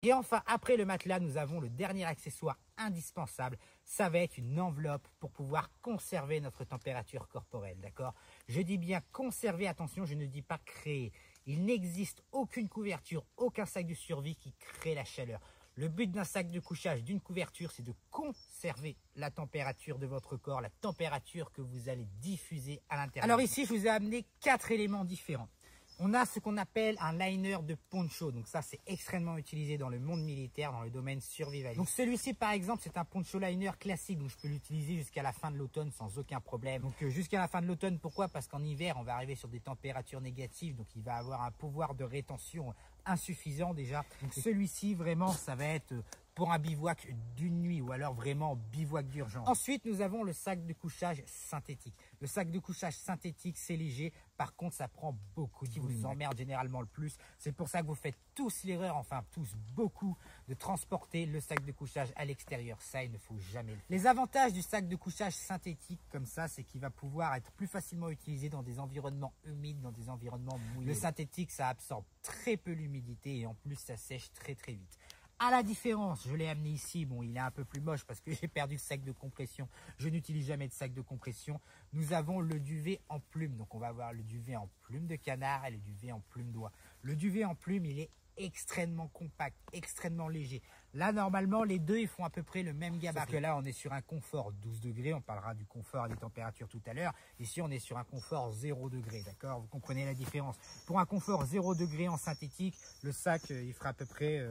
Et enfin, après le matelas, nous avons le dernier accessoire indispensable. Ça va être une enveloppe pour pouvoir conserver notre température corporelle, d'accord? Je dis bien conserver, attention, je ne dis pas créer. Il n'existe aucune couverture, aucun sac de survie qui crée la chaleur. Le but d'un sac de couchage, d'une couverture, c'est de conserver la température de votre corps, la température que vous allez diffuser à l'intérieur. Alors ici, je vous ai amené 4 éléments différents. On a ce qu'on appelle un liner de poncho. Donc ça, c'est extrêmement utilisé dans le monde militaire, dans le domaine survivaliste. Donc celui-ci, par exemple, c'est un poncho liner classique. Donc je peux l'utiliser jusqu'à la fin de l'automne sans aucun problème. Donc jusqu'à la fin de l'automne, pourquoi? Parce qu'en hiver, on va arriver sur des températures négatives. Donc il va avoir un pouvoir de rétention insuffisant déjà. Donc celui-ci, vraiment, ça va être pour un bivouac d'une nuit ou alors vraiment bivouac d'urgence. Ensuite, nous avons le sac de couchage synthétique. Le sac de couchage synthétique, c'est léger. Par contre, ça prend beaucoup de volume. Qui vous emmerde généralement le plus. C'est pour ça que vous faites tous l'erreur, enfin tous beaucoup, de transporter le sac de couchage à l'extérieur. Ça, il ne faut jamais le faire. Les avantages du sac de couchage synthétique comme ça, c'est qu'il va pouvoir être plus facilement utilisé dans des environnements humides, dans des environnements mouillés. Le synthétique, ça absorbe très peu l'humidité et en plus, ça sèche très très vite. À la différence, je l'ai amené ici, bon il est un peu plus moche parce que j'ai perdu le sac de compression, je n'utilise jamais de sac de compression. Nous avons le duvet en plume, donc on va avoir le duvet en plume de canard et le duvet en plume d'oie. Le duvet en plume, il est extrêmement compact, extrêmement léger. Là normalement les deux ils font à peu près le même gabarit. Parce que là on est sur un confort 12 degrés, on parlera du confort et des températures tout à l'heure. Ici on est sur un confort 0 degré, d'accord? Vous comprenez la différence. Pour un confort 0 degré en synthétique, le sac il fera à peu près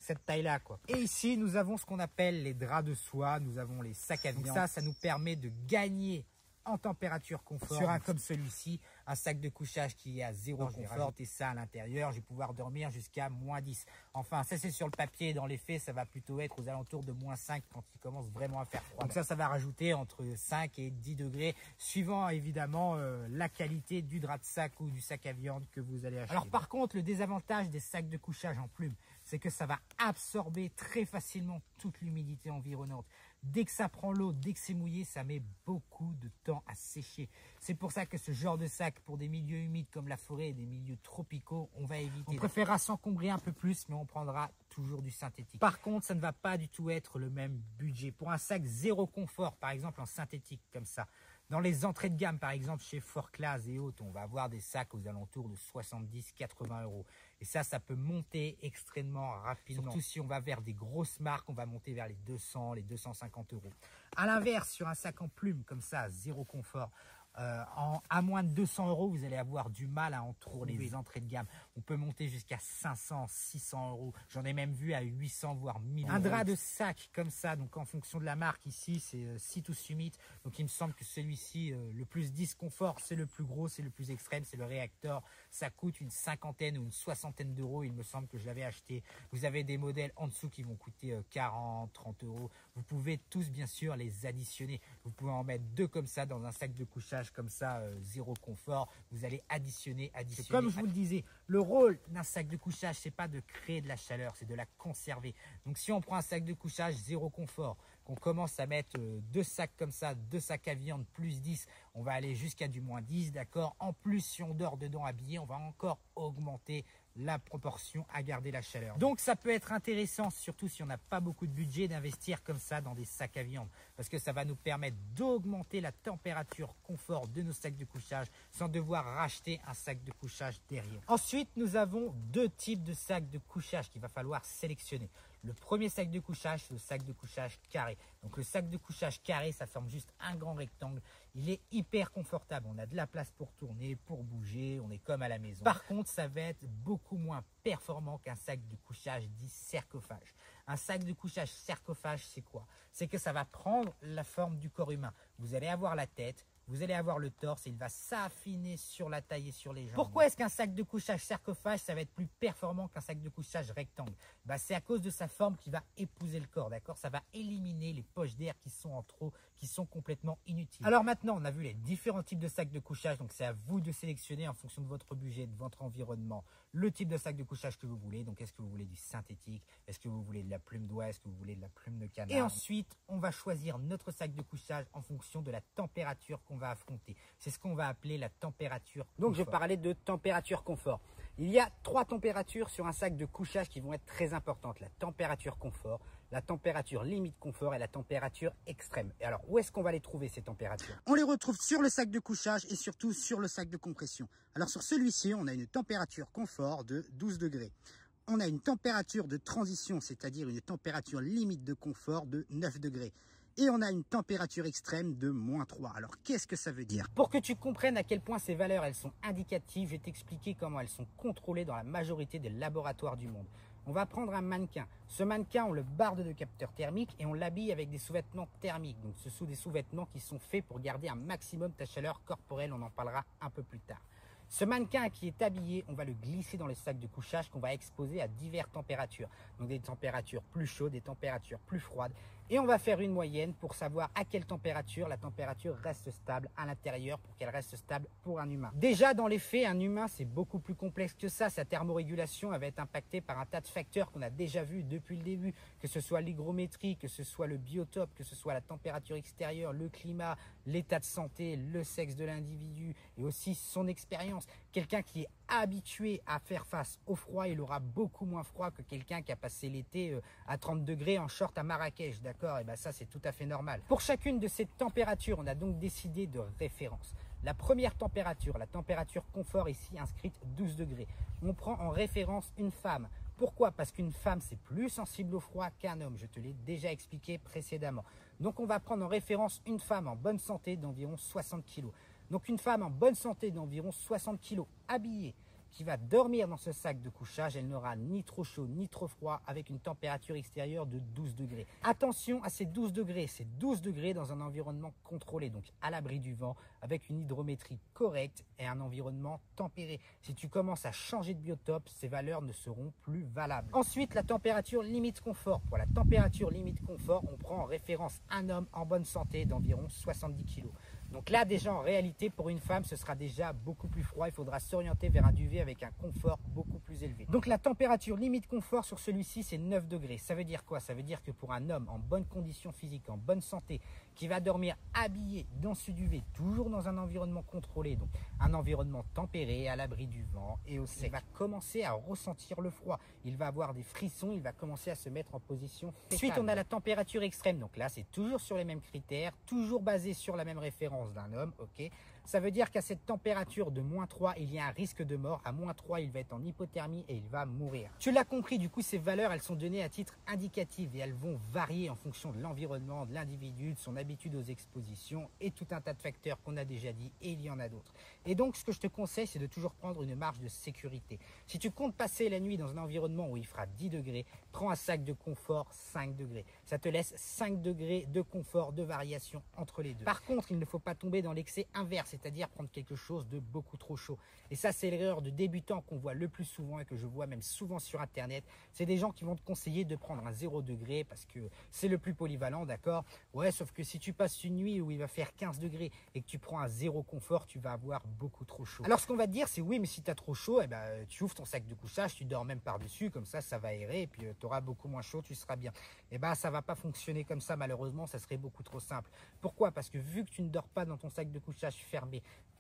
cette taille-là, quoi. Et ici, nous avons ce qu'on appelle les draps de soie, nous avons les sacs à viande. Donc ça nous permet de gagner en température confort sur un comme celui-ci, un sac de couchage qui est à 0 confort et ça à l'intérieur, je vais pouvoir dormir jusqu'à -10. Enfin, ça c'est sur le papier, dans les faits, ça va plutôt être aux alentours de -5 quand il commence vraiment à faire froid. Donc ça va rajouter entre 5 et 10 degrés, suivant évidemment la qualité du drap de sac ou du sac à viande que vous allez acheter. Alors par contre, le désavantage des sacs de couchage en plume, c'est que ça va absorber très facilement toute l'humidité environnante. Dès que ça prend l'eau, dès que c'est mouillé, ça met beaucoup de temps à sécher. C'est pour ça que ce genre de sac, pour des milieux humides comme la forêt et des milieux tropicaux, on va éviter. On préférera s'encombrer un peu plus, mais on prendra toujours du synthétique. Par contre, ça ne va pas du tout être le même budget. Pour un sac 0 confort, par exemple en synthétique comme ça, dans les entrées de gamme, par exemple chez Fort Class et autres, on va avoir des sacs aux alentours de 70-80 €. Et ça peut monter extrêmement rapidement. Surtout si on va vers des grosses marques, on va monter vers les 200, les 250 €. À l'inverse, sur un sac en plume comme ça, 0 confort, à moins de 200 €, vous allez avoir du mal à en trouver les entrées de gamme. On peut monter jusqu'à 500, 600 €. J'en ai même vu à 800, voire 1000 €. Un drap de sac comme ça, donc en fonction de la marque, ici c'est Sea to Summit. Donc il me semble que celui-ci, le plus disconfort, c'est le plus gros, c'est le plus extrême, c'est le Reactor. Ça coûte une cinquantaine ou une soixantaine d'euros. Il me semble que je l'avais acheté. Vous avez des modèles en dessous qui vont coûter 40, 30 €. Vous pouvez tous bien sûr les additionner. Vous pouvez en mettre 2 comme ça dans un sac de couchage comme ça, 0 confort. Vous allez additionner. Comme je vous le disais, le rôle d'un sac de couchage, c'est pas de créer de la chaleur, c'est de la conserver. Donc si on prend un sac de couchage 0 confort, qu'on commence à mettre 2 sacs comme ça, 2 sacs à viande plus 10, on va aller jusqu'à du -10, d'accord? En plus, si on dort dedans habillé, on va encore augmenter la proportion à garder la chaleur. Donc ça peut être intéressant, surtout si on n'a pas beaucoup de budget, d'investir comme ça dans des sacs à viande, parce que ça va nous permettre d'augmenter la température confort de nos sacs de couchage sans devoir racheter un sac de couchage derrière. Ensuite, nous avons 2 types de sacs de couchage qu'il va falloir sélectionner. Le premier sac de couchage, c'est le sac de couchage carré. Donc le sac de couchage carré, ça forme juste un grand rectangle. Il est hyper confortable. On a de la place pour tourner, pour bouger. On est comme à la maison. Par contre, ça va être beaucoup moins performant qu'un sac de couchage dit sarcophage. Un sac de couchage sarcophage, c'est quoi? C'est que ça va prendre la forme du corps humain. Vous allez avoir la tête, vous allez avoir le torse et il va s'affiner sur la taille et sur les jambes. Pourquoi est-ce qu'un sac de couchage sarcophage, ça va être plus performant qu'un sac de couchage rectangle? C'est à cause de sa forme qui va épouser le corps, d'accord? Ça va éliminer les poches d'air qui sont en trop, qui sont complètement inutiles. Alors maintenant, on a vu les différents types de sacs de couchage, donc c'est à vous de sélectionner en fonction de votre budget, de votre environnement, le type de sac de couchage que vous voulez. Donc, est-ce que vous voulez du synthétique? Est-ce que vous voulez de la plume d'oie? Est-ce que vous voulez de la plume de canard? Et ensuite, on va choisir notre sac de couchage en fonction de la température qu'on va affronter. C'est ce qu'on va appeler la température confort. Donc, je parlais de température confort. Il y a 3 températures sur un sac de couchage qui vont être très importantes. La température confort, la température limite confort et la température extrême. Et alors, où est-ce qu'on va les trouver, ces températures? On les retrouve sur le sac de couchage et surtout sur le sac de compression. Alors sur celui-ci, on a une température confort de 12 degrés. On a une température de transition, c'est-à-dire une température limite de confort de 9 degrés. Et on a une température extrême de -3. Alors, qu'est-ce que ça veut dire? Pour que tu comprennes à quel point ces valeurs, elles sont indicatives, je vais t'expliquer comment elles sont contrôlées dans la majorité des laboratoires du monde. On va prendre un mannequin. Ce mannequin, on le barde de capteurs thermiques et on l'habille avec des sous-vêtements thermiques. Donc, ce sont des sous-vêtements qui sont faits pour garder un maximum ta chaleur corporelle. On en parlera un peu plus tard. Ce mannequin qui est habillé, on va le glisser dans le sac de couchage qu'on va exposer à diverses températures. Donc des températures plus chaudes, des températures plus froides. Et on va faire une moyenne pour savoir à quelle température la température reste stable à l'intérieur pour qu'elle reste stable pour un humain. Déjà dans les faits, un humain c'est beaucoup plus complexe que ça. Sa thermorégulation va être impactée par un tas de facteurs qu'on a déjà vus depuis le début. Que ce soit l'hygrométrie, que ce soit le biotope, que ce soit la température extérieure, le climat, l'état de santé, le sexe de l'individu et aussi son expérience. Quelqu'un qui est habitué à faire face au froid, il aura beaucoup moins froid que quelqu'un qui a passé l'été à 30 degrés en short à Marrakech, d'accord? Et bien ça c'est tout à fait normal. Pour chacune de ces températures, on a donc décidé de référence. La première température, la température confort ici inscrite 12 degrés. On prend en référence une femme. Pourquoi? Parce qu'une femme, c'est plus sensible au froid qu'un homme. Je te l'ai déjà expliqué précédemment. Donc, on va prendre en référence une femme en bonne santé d'environ 60 kg. Donc, une femme en bonne santé d'environ 60 kg, habillée, qui va dormir dans ce sac de couchage, elle n'aura ni trop chaud ni trop froid avec une température extérieure de 12 degrés. Attention à ces 12 degrés, c'est 12 degrés dans un environnement contrôlé, donc à l'abri du vent, avec une hydrométrie correcte et un environnement tempéré. Si tu commences à changer de biotope, ces valeurs ne seront plus valables. Ensuite, la température limite confort. Pour la température limite confort, on prend en référence un homme en bonne santé d'environ 70 kg. Donc là, déjà, en réalité, pour une femme, ce sera déjà beaucoup plus froid. Il faudra s'orienter vers un duvet avec un confort beaucoup plus élevé. Donc la température limite confort sur celui-ci, c'est 9 degrés. Ça veut dire quoi? Ça veut dire que pour un homme en bonne condition physique, en bonne santé, qui va dormir habillé dans ce duvet, toujours dans un environnement contrôlé, donc un environnement tempéré, à l'abri du vent et au sec, il va commencer à ressentir le froid. Il va avoir des frissons, il va commencer à se mettre en position fétale. Ensuite, on a la température extrême. Donc là, c'est toujours sur les mêmes critères, toujours basé sur la même référence d'un homme, ok. Ça veut dire qu'à cette température de -3, il y a un risque de mort. À -3, il va être en hypothermie et il va mourir. Tu l'as compris, du coup, ces valeurs, elles sont données à titre indicatif et elles vont varier en fonction de l'environnement, de l'individu, de son habitude aux expositions et tout un tas de facteurs qu'on a déjà dit et il y en a d'autres. Et donc, ce que je te conseille, c'est de toujours prendre une marge de sécurité. Si tu comptes passer la nuit dans un environnement où il fera 10 degrés, prends un sac de confort 5 degrés. Ça te laisse 5 degrés de confort, de variation entre les deux. Par contre, il ne faut pas tomber dans l'excès inverse, c'est-à-dire prendre quelque chose de beaucoup trop chaud. Et ça, c'est l'erreur de débutant qu'on voit le plus souvent et que je vois même souvent sur Internet. C'est des gens qui vont te conseiller de prendre un 0 degré parce que c'est le plus polyvalent, d'accord? Ouais, sauf que si tu passes une nuit où il va faire 15 degrés et que tu prends un 0 confort, tu vas avoir beaucoup trop chaud. Alors, ce qu'on va te dire, c'est oui, mais si tu as trop chaud, eh ben, tu ouvres ton sac de couchage, tu dors même par-dessus, comme ça va aérer et puis tu auras beaucoup moins chaud, tu seras bien. Eh ben, ça va pas fonctionner comme ça, malheureusement, ça serait beaucoup trop simple. Pourquoi? Parce que vu que tu ne dors pas dans ton sac de couchage fermé,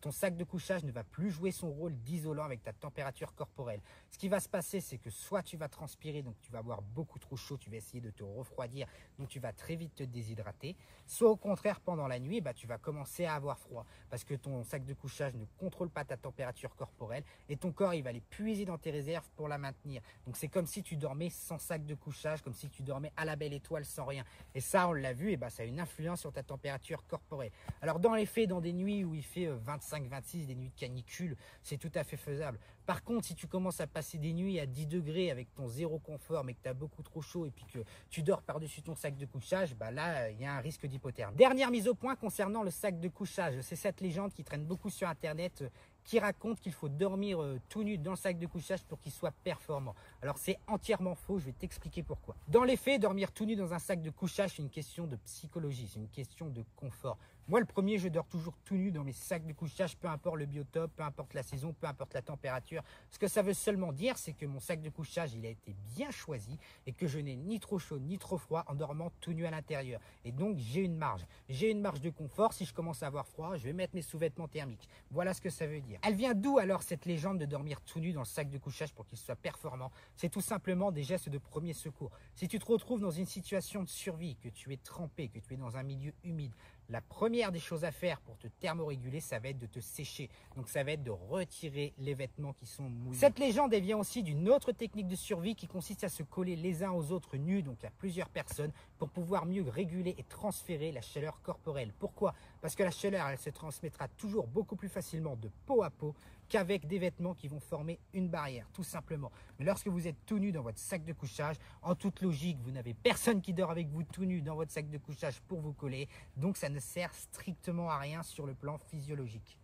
ton sac de couchage ne va plus jouer son rôle d'isolant avec ta température corporelle. Ce qui va se passer, c'est que soit tu vas transpirer, donc tu vas avoir beaucoup trop chaud, tu vas essayer de te refroidir, donc tu vas très vite te déshydrater. Soit au contraire, pendant la nuit, tu vas commencer à avoir froid parce que ton sac de couchage ne contrôle pas ta température corporelle et ton corps, il va aller puiser dans tes réserves pour la maintenir. Donc c'est comme si tu dormais sans sac de couchage, comme si tu dormais à la belle étoile sans rien. Et ça, on l'a vu, et ça a une influence sur ta température corporelle. Alors dans les faits, dans des nuits où il fait 25-26, des nuits de canicule, c'est tout à fait faisable. Par contre, si tu commences à passer des nuits à 10 degrés avec ton 0 confort, mais que tu as beaucoup trop chaud et puis que tu dors par-dessus ton sac de couchage, là, il y a un risque d'hypothermie. Dernière mise au point concernant le sac de couchage, c'est cette légende qui traîne beaucoup sur Internet. qui raconte qu'il faut dormir tout nu dans le sac de couchage pour qu'il soit performant. Alors c'est entièrement faux, je vais t'expliquer pourquoi. Dans les faits, dormir tout nu dans un sac de couchage, c'est une question de psychologie, c'est une question de confort. Moi, le premier, je dors toujours tout nu dans mes sacs de couchage, peu importe le biotope, peu importe la saison, peu importe la température. Ce que ça veut seulement dire, c'est que mon sac de couchage, il a été bien choisi et que je n'ai ni trop chaud ni trop froid en dormant tout nu à l'intérieur. Et donc, j'ai une marge. J'ai une marge de confort. Si je commence à avoir froid, je vais mettre mes sous-vêtements thermiques. Voilà ce que ça veut dire. Elle vient d'où alors cette légende de dormir tout nu dans le sac de couchage pour qu'il soit performant? C'est tout simplement des gestes de premier secours. Si tu te retrouves dans une situation de survie, que tu es trempé, que tu es dans un milieu humide, la première des choses à faire pour te thermoréguler, ça va être de te sécher. Donc ça va être de retirer les vêtements qui sont mouillés. Cette légende, elle vient aussi d'une autre technique de survie qui consiste à se coller les uns aux autres nus, donc à plusieurs personnes, pour pouvoir mieux réguler et transférer la chaleur corporelle. Pourquoi? Parce que la chaleur, elle se transmettra toujours beaucoup plus facilement de peau à peau qu'avec des vêtements qui vont former une barrière, tout simplement. Mais lorsque vous êtes tout nu dans votre sac de couchage, en toute logique, vous n'avez personne qui dort avec vous tout nu dans votre sac de couchage pour vous coller, donc ça ne sert strictement à rien sur le plan physiologique.